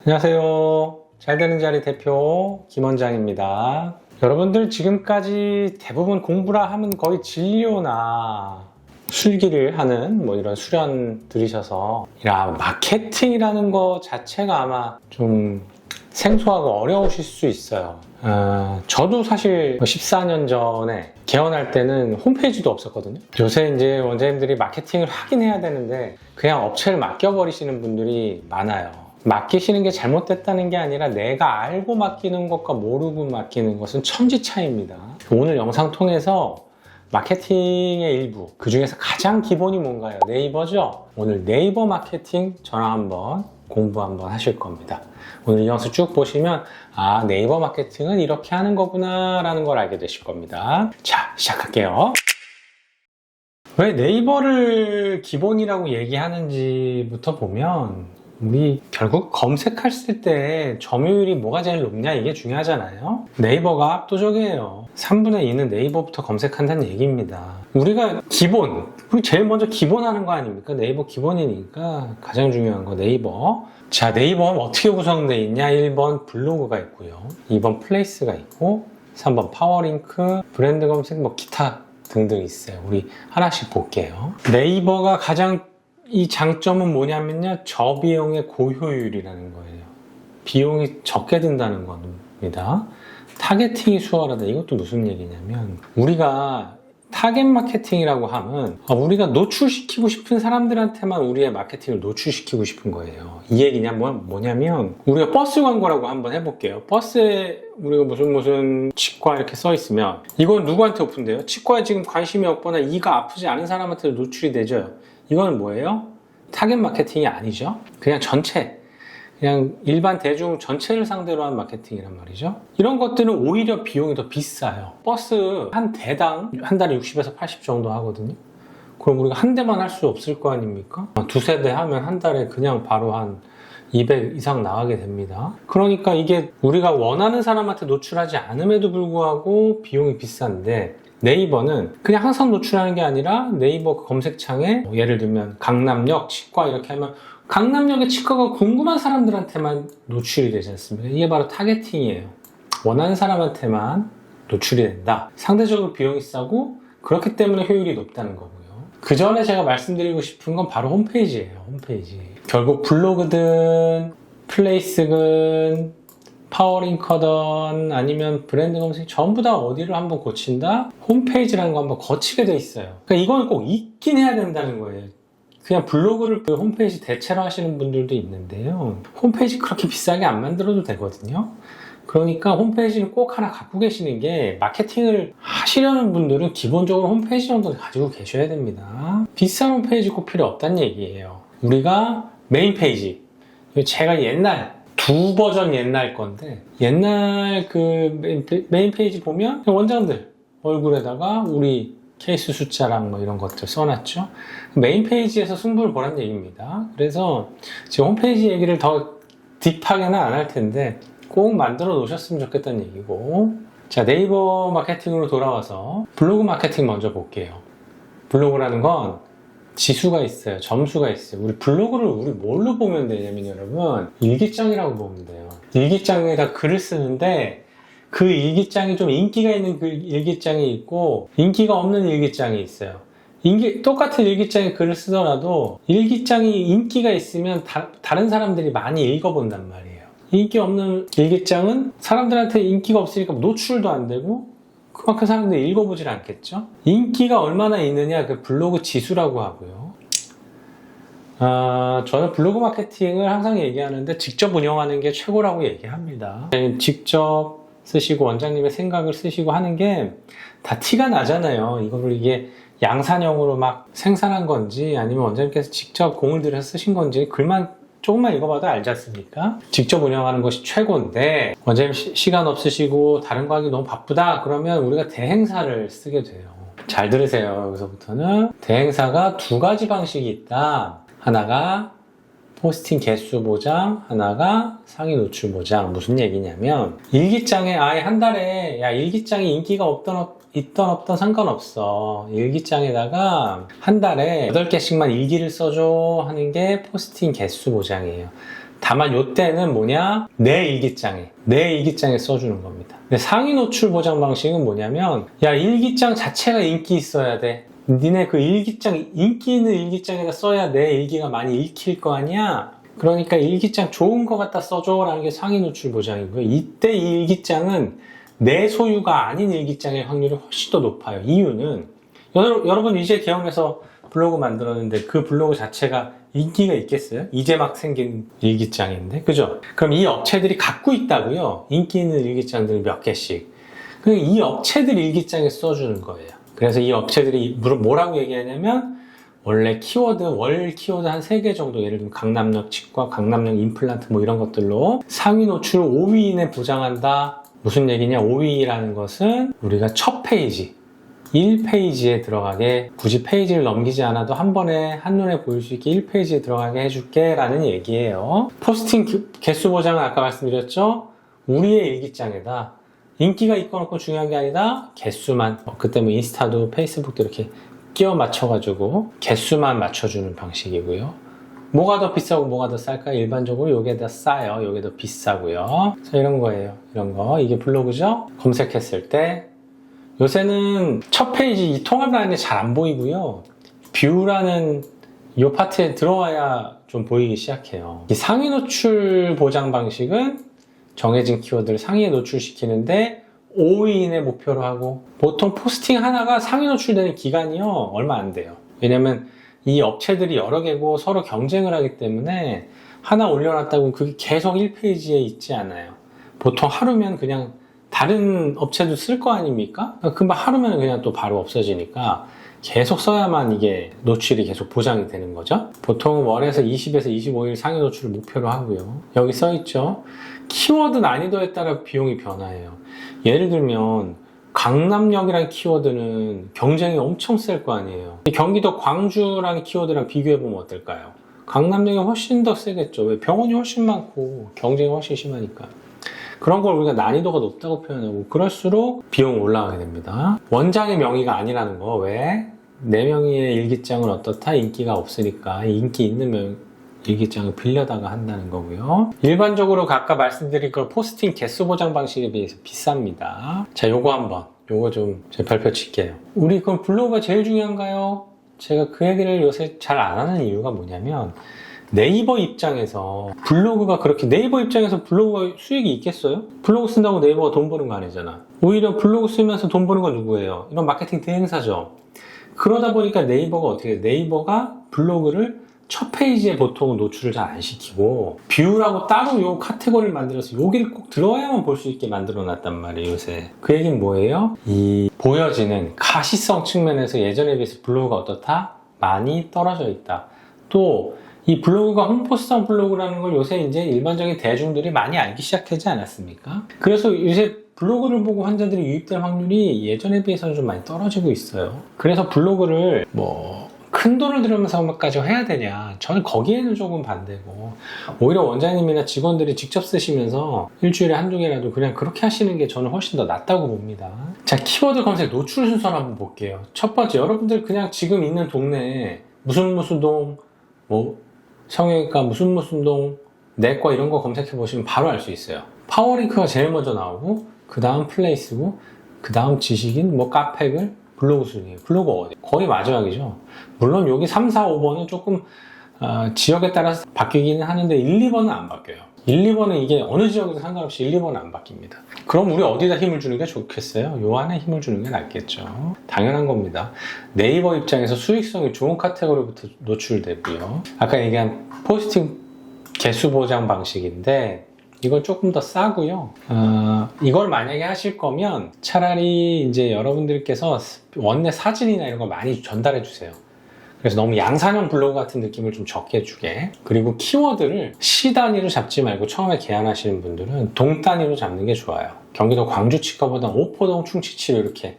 안녕하세요. 잘되는 자리 대표 김원장입니다. 여러분들 지금까지 대부분 공부라 하면 거의 진료나 술기를 하는 이런 수련 들으셔서 마케팅이라는 거 자체가 아마 좀 생소하고 어려우실 수 있어요. 저도 사실 14년 전에 개원할 때는 홈페이지도 없었거든요. 요새 이제 원장님들이 마케팅을 하긴 해야 되는데 그냥 업체를 맡겨버리시는 분들이 많아요. 맡기시는 게 잘못됐다는 게 아니라 내가 알고 맡기는 것과 모르고 맡기는 것은 천지 차이입니다. 오늘 영상 통해서 마케팅의 일부, 그 중에서 가장 기본이 뭔가요? 네이버죠? 오늘 네이버 마케팅 저랑 한번 공부 한번 하실 겁니다. 오늘 이 영상 쭉 보시면 네이버 마케팅은 이렇게 하는 거구나 라는 걸 알게 되실 겁니다. 자, 시작할게요. 왜 네이버를 기본이라고 얘기하는지부터 보면 우리 결국 검색했을 때 점유율이 뭐가 제일 높냐 이게 중요하잖아요. 네이버가 압도적이에요. 3분의 2는 네이버부터 검색한다는 얘기입니다. 우리가 우리 제일 먼저 기본 하는 거 아닙니까? 네이버 기본이니까 가장 중요한 거 네이버. 자, 네이버는 어떻게 구성되어 있냐? 1번 블로그가 있고요. 2번 플레이스가 있고 3번 파워링크, 브랜드 검색, 기타 등등 있어요. 우리 하나씩 볼게요. 네이버가 가장 이 장점은 뭐냐면요, 저비용의 고효율이라는 거예요. 비용이 적게 든다는 겁니다. 타겟팅이 수월하다. 이것도 무슨 얘기냐면 우리가 타겟 마케팅이라고 하면 우리가 노출시키고 싶은 사람들한테만 우리의 마케팅을 노출시키고 싶은 거예요. 이 얘기냐 뭐냐면 우리가 버스 광고라고 한번 해볼게요. 버스에 우리가 무슨 치과 이렇게 써 있으면 이건 누구한테 오픈돼요? 치과에 지금 관심이 없거나 이가 아프지 않은 사람한테 노출이 되죠. 이거는 뭐예요? 타겟 마케팅이 아니죠. 그냥 그냥 일반 대중 전체를 상대로 한 마케팅이란 말이죠. 이런 것들은 오히려 비용이 더 비싸요. 버스 한 대당 한 달에 60에서 80 정도 하거든요. 그럼 우리가 한 대만 할 수 없을 거 아닙니까? 두세 대 하면 한 달에 그냥 바로 한 200 이상 나가게 됩니다. 그러니까 이게 우리가 원하는 사람한테 노출하지 않음에도 불구하고 비용이 비싼데 네이버는 그냥 항상 노출하는 게 아니라 네이버 검색창에 예를 들면 강남역 치과 이렇게 하면 강남역의 치과가 궁금한 사람들한테만 노출이 되지 않습니까? 이게 바로 타겟팅이에요. 원하는 사람한테만 노출이 된다. 상대적으로 비용이 싸고 그렇기 때문에 효율이 높다는 거고요. 그 전에 제가 말씀드리고 싶은 건 바로 홈페이지예요. 홈페이지. 결국 블로그든 플레이스든 파워링커든 아니면 브랜드 검색 전부 다 어디를 한번 고친다? 홈페이지라는 거 한번 거치게 돼 있어요. 그러니까 이거는 꼭 있긴 해야 된다는 거예요. 그냥 블로그를 홈페이지 대체로 하시는 분들도 있는데요. 홈페이지 그렇게 비싸게 안 만들어도 되거든요. 그러니까 홈페이지를 꼭 하나 갖고 계시는 게 마케팅을 하시려는 분들은 기본적으로 홈페이지 정도 가지고 계셔야 됩니다. 비싼 홈페이지 꼭 필요 없다는 얘기예요. 우리가 메인 페이지, 제가 두 버전 옛날 건데 옛날 그 메인 페이지 보면 원장들 얼굴에다가 우리 케이스 숫자랑 이런 것들 써놨죠. 메인 페이지에서 승부를 보란 얘기입니다. 그래서 지금 홈페이지 얘기를 더 딥하게는 안 할 텐데 꼭 만들어 놓으셨으면 좋겠다는 얘기고. 자, 네이버 마케팅으로 돌아와서 블로그 마케팅 먼저 볼게요. 블로그라는 건 지수가 있어요. 점수가 있어요. 우리 블로그를 뭘로 보면 되냐면 여러분 일기장이라고 보면 돼요. 일기장에다 글을 쓰는데 그 일기장이 좀 인기가 있는 그 일기장이 있고 인기가 없는 일기장이 있어요. 똑같은 일기장에 글을 쓰더라도 일기장이 인기가 있으면 다른 사람들이 많이 읽어본단 말이에요. 인기 없는 일기장은 사람들한테 인기가 없으니까 노출도 안 되고 그만큼 사람들이 읽어보질 않겠죠? 인기가 얼마나 있느냐 그 블로그 지수라고 하고요. 저는 블로그 마케팅을 항상 얘기하는데 직접 운영하는 게 최고라고 얘기합니다. 직접 쓰시고 원장님의 생각을 쓰시고 하는 게 다 티가 나잖아요. 이게 양산형으로 막 생산한 건지 아니면 원장님께서 직접 공을 들여서 쓰신 건지 글만 조금만 읽어봐도 알지 않습니까? 직접 운영하는 것이 최고인데 원장님 시간 없으시고 다른 거 하기 너무 바쁘다 그러면 우리가 대행사를 쓰게 돼요. 잘 들으세요. 여기서부터는 대행사가 두 가지 방식이 있다. 하나가 포스팅 개수 보장, 하나가 상위 노출 보장. 무슨 얘기냐면 일기장에 아예 한 달에 일기장에 인기가 있던 없던 상관없어. 일기장에다가 한 달에 8개씩만 일기를 써줘 하는 게 포스팅 개수 보장이에요. 다만 요때는 뭐냐? 내 일기장에 써주는 겁니다. 근데 상위 노출 보장 방식은 뭐냐면, 야, 일기장 자체가 인기 있어야 돼. 니네 그 일기장, 인기 있는 일기장에다 써야 내 일기가 많이 읽힐 거 아니야? 그러니까 일기장 좋은 거 갖다 써줘 라는 게 상위 노출 보장이고요. 이때 이 일기장은 내 소유가 아닌 일기장의 확률이 훨씬 더 높아요. 이유는 여러분 이제 개원해서 블로그 만들었는데 그 블로그 자체가 인기가 있겠어요? 이제 막 생긴 일기장인데, 그죠? 그럼 이 업체들이 갖고 있다고요? 인기 있는 일기장들 몇 개씩. 그럼 이 업체들 일기장에 써주는 거예요. 그래서 이 업체들이 뭐라고 얘기하냐면, 원래 키워드, 월 키워드 한 3개 정도, 예를 들면 강남역 치과, 강남역 임플란트 뭐 이런 것들로 상위 노출 5위 이내 보장한다. 무슨 얘기냐? 5위라는 것은 우리가 첫 페이지, 1페이지에 들어가게, 굳이 페이지를 넘기지 않아도 한 번에 한눈에 보일 수 있게 1페이지에 들어가게 해줄게 라는 얘기예요. 포스팅 개수 보장은 아까 말씀드렸죠? 우리의 일기장에다 인기가 있건 없건 중요한 게 아니라 개수만, 그때 뭐 인스타도 페이스북도 이렇게 끼워 맞춰가지고 개수만 맞춰주는 방식이고요. 뭐가 더 비싸고 뭐가 더 쌀까? 일반적으로 요게 더 싸요. 요게 더 비싸고요. 자, 이런 거예요. 이런 거. 이게 블로그죠? 검색했을 때 요새는 첫 페이지 이 통합 라인이 잘 안 보이고요. 뷰라는 이 파트에 들어와야 좀 보이기 시작해요. 이 상위 노출 보장 방식은 정해진 키워드를 상위에 노출시키는데 5위 이내 목표로 하고, 보통 포스팅 하나가 상위 노출되는 기간이요 얼마 안 돼요. 왜냐면 이 업체들이 여러 개고 서로 경쟁을 하기 때문에 하나 올려놨다고 그게 계속 1페이지에 있지 않아요. 보통 하루면 그냥 다른 업체도 쓸 거 아닙니까? 금방 하루면 그냥 또 바로 없어지니까 계속 써야만 이게 노출이 계속 보장이 되는 거죠. 보통 월에서 20에서 25일 상위 노출을 목표로 하고요. 여기 써있죠. 키워드 난이도에 따라 비용이 변화해요. 예를 들면 강남역이라는 키워드는 경쟁이 엄청 셀 거 아니에요. 경기도 광주라는 키워드랑 비교해보면 어떨까요? 강남역이 훨씬 더 세겠죠. 왜? 병원이 훨씬 많고 경쟁이 훨씬 심하니까. 그런 걸 우리가 난이도가 높다고 표현하고, 그럴수록 비용이 올라가게 됩니다. 원장의 명의가 아니라는 거. 왜? 내 명의의 일기장은 어떻다? 인기가 없으니까 인기 있는 일기장을 빌려다가 한다는 거고요. 일반적으로 아까 말씀드린 그 포스팅 개수 보장 방식에 비해서 비쌉니다. 자, 요거 좀 제 발표 칠게요. 우리 그럼 블로그가 제일 중요한가요? 제가 그 얘기를 요새 잘 안 하는 이유가 뭐냐면, 네이버 입장에서 블로그가 그렇게, 네이버 입장에서 블로그가 수익이 있겠어요? 블로그 쓴다고 네이버가 돈 버는 거 아니잖아. 오히려 블로그 쓰면서 돈 버는 건 누구예요? 이런 마케팅 대행사죠. 그러다 보니까 네이버가 어떻게 해요? 네이버가 블로그를 첫 페이지에 보통 노출을 잘 안 시키고, 뷰라고 따로 요 카테고리를 만들어서 여기를 꼭 들어와야만 볼 수 있게 만들어 놨단 말이에요, 요새. 그 얘기는 뭐예요? 이 보여지는 가시성 측면에서 예전에 비해서 블로그가 어떻다? 많이 떨어져 있다. 또 이 블로그가 홍보성 블로그라는 걸 요새 이제 일반적인 대중들이 많이 알기 시작하지 않았습니까? 그래서 요새 블로그를 보고 환자들이 유입될 확률이 예전에 비해서는 좀 많이 떨어지고 있어요. 그래서 블로그를 큰 돈을 들여면서까지 해야 되냐? 저는 거기에는 조금 반대고, 오히려 원장님이나 직원들이 직접 쓰시면서 일주일에 한두 개라도 그냥 그렇게 하시는 게 저는 훨씬 더 낫다고 봅니다. 자, 키워드 검색 노출 순서를 한번 볼게요. 첫 번째, 여러분들 그냥 지금 있는 동네에 무슨 동, 성형외과 무슨 동, 내과 이런 거 검색해 보시면 바로 알 수 있어요. 파워링크가 제일 먼저 나오고, 그 다음 플레이스고, 그 다음 지식인, 카페글, 블로그 순이에요. 블로그 어디? 거의 마지막이죠. 물론 여기 3, 4, 5번은 조금 지역에 따라서 바뀌기는 하는데 1, 2번은 안 바뀌어요. 1, 2번은 이게 어느 지역에도 상관없이 1, 2번은 안 바뀝니다. 그럼 우리 어디다 힘을 주는 게 좋겠어요? 요 안에 힘을 주는 게 낫겠죠. 당연한 겁니다. 네이버 입장에서 수익성이 좋은 카테고리부터 노출되고요. 아까 얘기한 포스팅 개수 보장 방식인데, 이건 조금 더 싸고요. 이걸 만약에 하실 거면 차라리 이제 여러분들께서 원내 사진이나 이런 거 많이 전달해 주세요. 그래서 너무 양산형 블로그 같은 느낌을 좀 적게 주게. 그리고 키워드를 시 단위로 잡지 말고 처음에 개안하시는 분들은 동 단위로 잡는 게 좋아요. 경기도 광주 치과보다 오포동 충치치료, 이렇게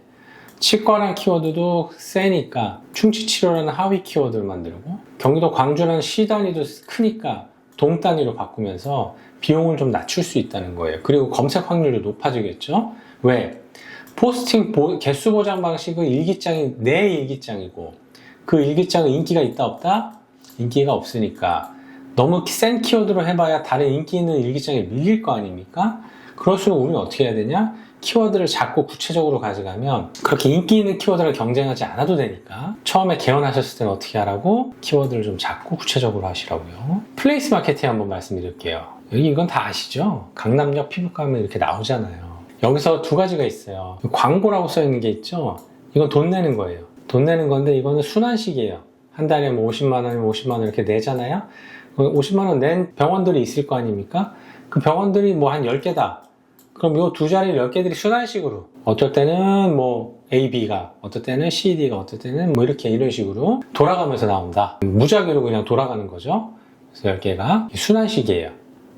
치과라는 키워드도 세니까 충치치료라는 하위 키워드를 만들고, 경기도 광주라는 시 단위도 크니까 동 단위로 바꾸면서 비용을 좀 낮출 수 있다는 거예요. 그리고 검색 확률도 높아지겠죠? 왜? 포스팅 개수 보장 방식은 일기장이 내 일기장이고, 그 일기장은 인기가 있다 없다? 인기가 없으니까 너무 센 키워드로 해봐야 다른 인기 있는 일기장에 밀릴 거 아닙니까? 그럴수록 우리는 어떻게 해야 되냐? 키워드를 작고 구체적으로 가져가면 그렇게 인기 있는 키워드를 경쟁하지 않아도 되니까 처음에 개원하셨을 때는 어떻게 하라고? 키워드를 좀 작고 구체적으로 하시라고요. 플레이스 마케팅 한번 말씀드릴게요. 여기 이건 다 아시죠? 강남역 피부과 하면 이렇게 나오잖아요. 여기서 두 가지가 있어요. 광고라고 써 있는 게 있죠? 이건 돈 내는 거예요. 돈 내는 건데 이거는 순환식이에요. 한 달에 뭐 50만 원이면 50만 원 이렇게 내잖아요. 50만 원 낸 병원들이 있을 거 아닙니까? 그 병원들이 뭐 한 10개다. 그럼 요 두 자리 10개들이 순환식으로 어떨 때는 뭐 A, B가 어떨 때는 C, D가 어떨 때는 뭐 이렇게 이런 식으로 돌아가면서 나온다. 무작위로 그냥 돌아가는 거죠. 그래서 10개가 순환식이에요.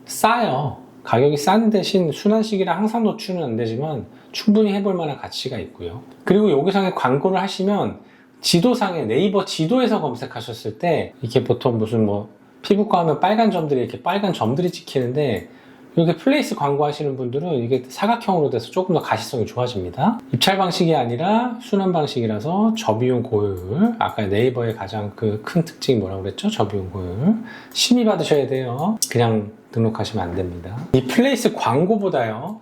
싸요. 가격이 싼 대신 순환식이라 항상 노출은 안 되지만 충분히 해볼 만한 가치가 있고요. 그리고 여기상에 광고를 하시면 지도상에 네이버 지도에서 검색하셨을 때 이렇게 보통 무슨 뭐 피부과 하면 빨간 점들이 이렇게 빨간 점들이 찍히는데 이렇게 플레이스 광고 하시는 분들은 이게 사각형으로 돼서 조금 더 가시성이 좋아집니다. 입찰 방식이 아니라 순환 방식이라서 저비용 고효율. 아까 네이버의 가장 그 큰 특징이 뭐라고 그랬죠? 저비용 고효율. 심의 받으셔야 돼요. 그냥 등록하시면 안 됩니다. 이 플레이스 광고보다요.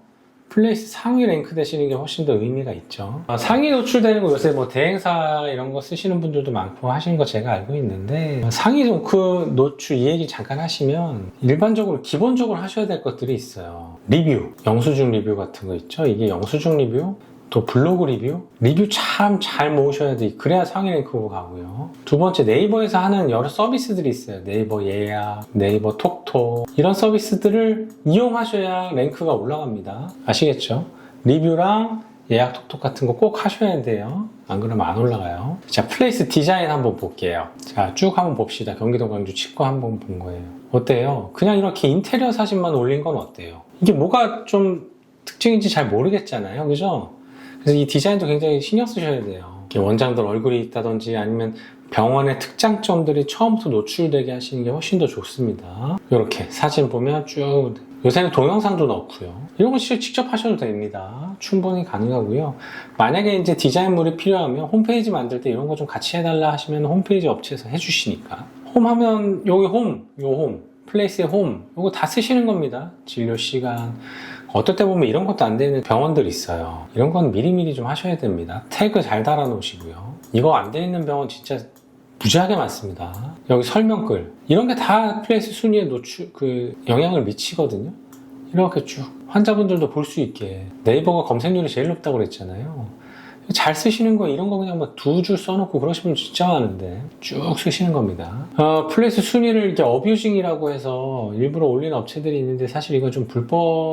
플레이스 상위 랭크 되시는 게 훨씬 더 의미가 있죠. 상위 노출되는 거 요새 뭐 대행사 이런 거 쓰시는 분들도 많고 하시는 거 제가 알고 있는데 상위 그 노출 이 얘기 잠깐 하시면 일반적으로 기본적으로 하셔야 될 것들이 있어요. 리뷰, 영수증 리뷰 같은 거 있죠. 이게 영수증 리뷰, 또 블로그 리뷰 참 잘 모으셔야 돼. 그래야 상위 랭크로 가고요. 두 번째, 네이버에서 하는 여러 서비스들이 있어요. 네이버 예약, 네이버 톡톡 이런 서비스들을 이용하셔야 랭크가 올라갑니다. 아시겠죠? 리뷰랑 예약 톡톡 같은 거 꼭 하셔야 돼요. 안 그러면 안 올라가요. 자, 플레이스 디자인 한번 볼게요. 자, 쭉 한번 봅시다. 경기도 광주 치과 한번 본 거예요. 어때요? 그냥 이렇게 인테리어 사진만 올린 건 어때요? 이게 뭐가 좀 특징인지 잘 모르겠잖아요. 그죠? 그래서 이 디자인도 굉장히 신경 쓰셔야 돼요. 원장들 얼굴이 있다든지 아니면 병원의 특장점들이 처음부터 노출되게 하시는 게 훨씬 더 좋습니다. 이렇게 사진 보면 쭉 요새는 동영상도 넣고요. 이런 거 직접 하셔도 됩니다. 충분히 가능하고요. 만약에 이제 디자인물이 필요하면 홈페이지 만들 때 이런 거 좀 같이 해달라 하시면 홈페이지 업체에서 해주시니까. 홈 하면 여기 홈, 플레이스의 홈 이거 다 쓰시는 겁니다. 진료 시간 어떨 때 보면 이런 것도 안 되는 병원들이 있어요. 이런 건 미리미리 좀 하셔야 됩니다. 태그 잘 달아 놓으시고요. 이거 안 돼 있는 병원 진짜 무지하게 많습니다. 여기 설명글 이런 게 다 플레이스 순위에 영향을 미치거든요. 이렇게 쭉 환자분들도 볼 수 있게 네이버가 검색률이 제일 높다고 그랬잖아요. 잘 쓰시는 거 이런 거 그냥 막 두 줄 써놓고 그러시면 진짜 많은데 쭉 쓰시는 겁니다. 플레이스 순위를 이렇게 어뷰징이라고 해서 일부러 올리는 업체들이 있는데 사실 이거 좀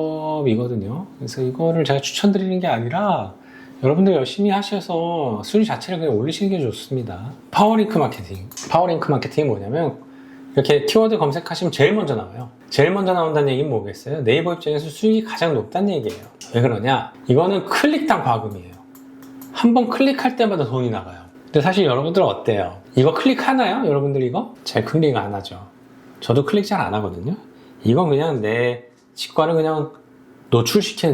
불법이거든요. 그래서 이거를 제가 추천드리는 게 아니라 여러분들 열심히 하셔서 순위 자체를 그냥 올리시는 게 좋습니다. 파워링크 마케팅이 뭐냐면 이렇게 키워드 검색하시면 제일 먼저 나와요. 제일 먼저 나온다는 얘기는 뭐겠어요? 네이버 입장에서 수익이 가장 높다는 얘기예요. 왜 그러냐? 이거는 클릭당 과금이에요. 한 번 클릭할 때마다 돈이 나가요. 근데 사실 여러분들 어때요? 이거 클릭하나요? 여러분들 이거? 잘 클릭 안 하죠. 저도 클릭 잘 안 하거든요. 이건 그냥 내 치과를 그냥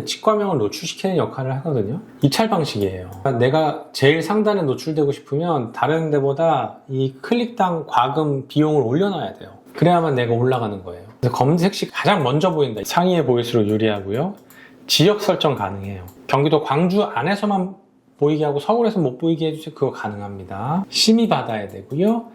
치과명을 노출시키는 역할을 하거든요. 입찰 방식이에요. 내가 제일 상단에 노출되고 싶으면 다른 데보다 이 클릭당 과금 비용을 올려놔야 돼요. 그래야만 내가 올라가는 거예요. 그래서 검색시 가장 먼저 보인다. 상위에 보일수록 유리하고요. 지역 설정 가능해요. 경기도 광주 안에서만 보이게 하고 서울에서 못 보이게 해주세요. 그거 가능합니다. 심의 받아야 되고요.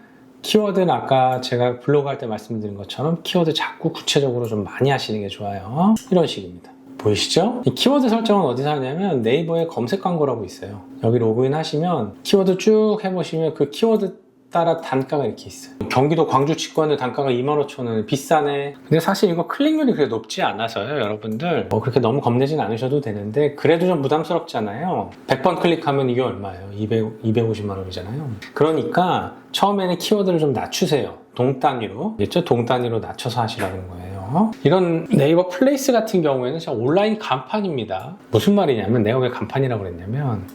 키워드는 아까 제가 블로그 할 때 말씀드린 것처럼 키워드 자꾸 구체적으로 좀 많이 하시는 게 좋아요. 이런 식입니다. 보이시죠? 이 키워드 설정은 어디서 하냐면 네이버에 검색 광고라고 있어요. 여기 로그인 하시면 키워드 쭉 해보시면 그 키워드 따라 단가가 이렇게 있어요. 경기도 광주 치과는 단가가 25,000원 비싸네. 근데 사실 이거 클릭률이 그렇게 높지 않아서요. 여러분들 그렇게 너무 겁내진 않으셔도 되는데 그래도 좀 부담스럽잖아요. 100번 클릭하면 이게 얼마예요? 250만 원이잖아요. 그러니까 처음에는 키워드를 좀 낮추세요. 동 단위로. 그렇죠? 동 단위로 낮춰서 하시라는 거예요. 이런 네이버 플레이스 같은 경우에는 진짜 온라인 간판입니다. 무슨 말이냐면 내가 왜 간판이라고 그랬냐면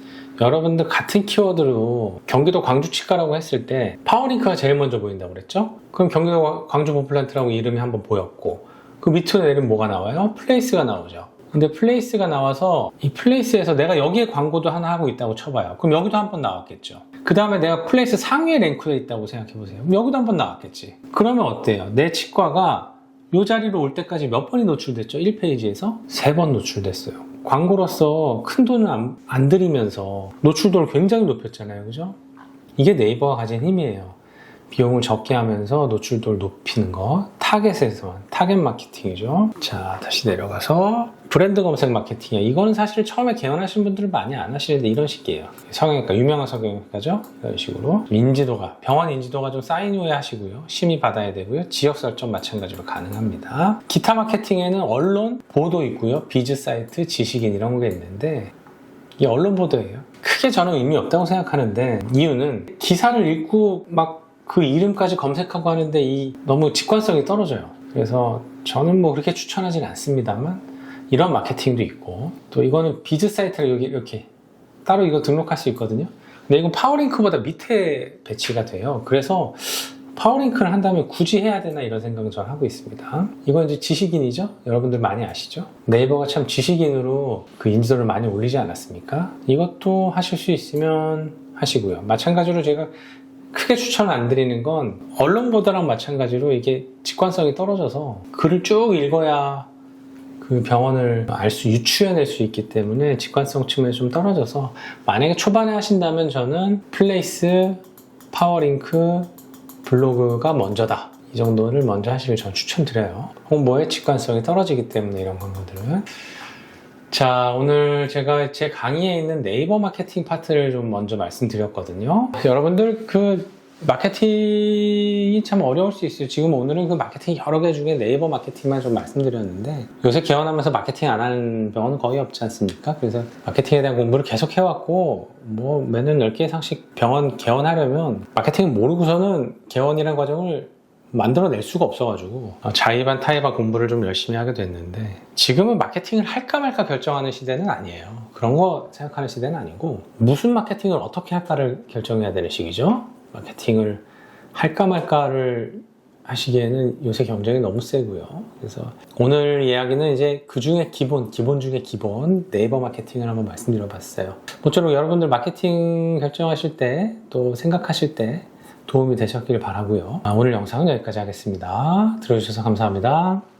여러분들 같은 키워드로 경기도 광주 치과라고 했을 때 파워링크가 제일 먼저 보인다고 그랬죠? 그럼 경기도 광주 보플란트라고 이름이 한번 보였고 그 밑으로 내리면 뭐가 나와요? 플레이스가 나오죠. 근데 플레이스가 나와서 이 플레이스에서 내가 여기에 광고도 하나 하고 있다고 쳐봐요. 그럼 여기도 한 번 나왔겠죠. 그 다음에 내가 플레이스 상위에 랭크에 있다고 생각해보세요. 그럼 여기도 한 번 나왔겠지. 그러면 어때요? 내 치과가 이 자리로 올 때까지 몇 번이 노출됐죠? 1페이지에서 3번 노출됐어요. 광고로서 큰 돈을 안 들이면서 노출도를 굉장히 높였잖아요. 그죠? 이게 네이버가 가진 힘이에요. 비용을 적게 하면서 노출도를 높이는 거. 타겟에서만. 타겟 마케팅이죠. 자, 다시 내려가서 브랜드 검색 마케팅이에요. 이거는 사실 처음에 개원하신 분들은 많이 안 하시는데 이런 식이에요. 성형외과, 유명한 성형외과죠. 이런 식으로. 인지도가, 병원 인지도가 좀 쌓인 후에 하시고요. 심의 받아야 되고요. 지역 설정 마찬가지로 가능합니다. 기타 마케팅에는 언론, 보도 있고요. 비즈 사이트, 지식인 이런 게 있는데 이 언론 보도예요. 크게 저는 의미 없다고 생각하는데 이유는 기사를 읽고 막 그 이름까지 검색하고 하는데 너무 직관성이 떨어져요. 그래서 저는 뭐 그렇게 추천하진 않습니다만 이런 마케팅도 있고 또 이거는 비즈 사이트를 여기 이렇게 따로 이거 등록할 수 있거든요. 근데 이건 파워링크보다 밑에 배치가 돼요. 그래서 파워링크를 한다면 굳이 해야 되나 이런 생각을 저는 하고 있습니다. 이건 이제 지식인이죠? 여러분들 많이 아시죠? 네이버가 참 지식인으로 그 인지도를 많이 올리지 않았습니까? 이것도 하실 수 있으면 하시고요. 마찬가지로 제가 크게 추천 안 드리는 건 언론 보도랑 마찬가지로 이게 직관성이 떨어져서 글을 쭉 읽어야 그 병원을 유추해낼 수 있기 때문에 직관성 측면이 좀 떨어져서 만약에 초반에 하신다면 저는 플레이스, 파워링크, 블로그가 먼저다. 이 정도를 먼저 하시길 전 추천드려요. 홍보의 직관성이 떨어지기 때문에 이런 광고들은. 자, 오늘 제가 제 강의에 있는 네이버 마케팅 파트를 좀 먼저 말씀드렸거든요. 여러분들 그 마케팅이 참 어려울 수 있어요. 지금 오늘은 그 마케팅 여러 개 중에 네이버 마케팅만 좀 말씀드렸는데 요새 개원하면서 마케팅 안 하는 병원은 거의 없지 않습니까? 그래서 마케팅에 대한 공부를 계속 해왔고 뭐 매년 10개 이상씩 병원 개원하려면 마케팅을 모르고서는 개원이라는 과정을 만들어낼 수가 없어가지고 자의반 타의반 공부를 좀 열심히 하게 됐는데 지금은 마케팅을 할까 말까 결정하는 시대는 아니에요. 그런 거 생각하는 시대는 아니고 무슨 마케팅을 어떻게 할까를 결정해야 되는 시기죠. 마케팅을 할까 말까를 하시기에는 요새 경쟁이 너무 세고요. 그래서 오늘 이야기는 이제 그 중에 기본 중에 기본 네이버 마케팅을 한번 말씀드려 봤어요. 모쪼록 여러분들 마케팅 결정하실 때 또 생각하실 때 도움이 되셨길 바라고요. 오늘 영상은 여기까지 하겠습니다. 들어주셔서 감사합니다.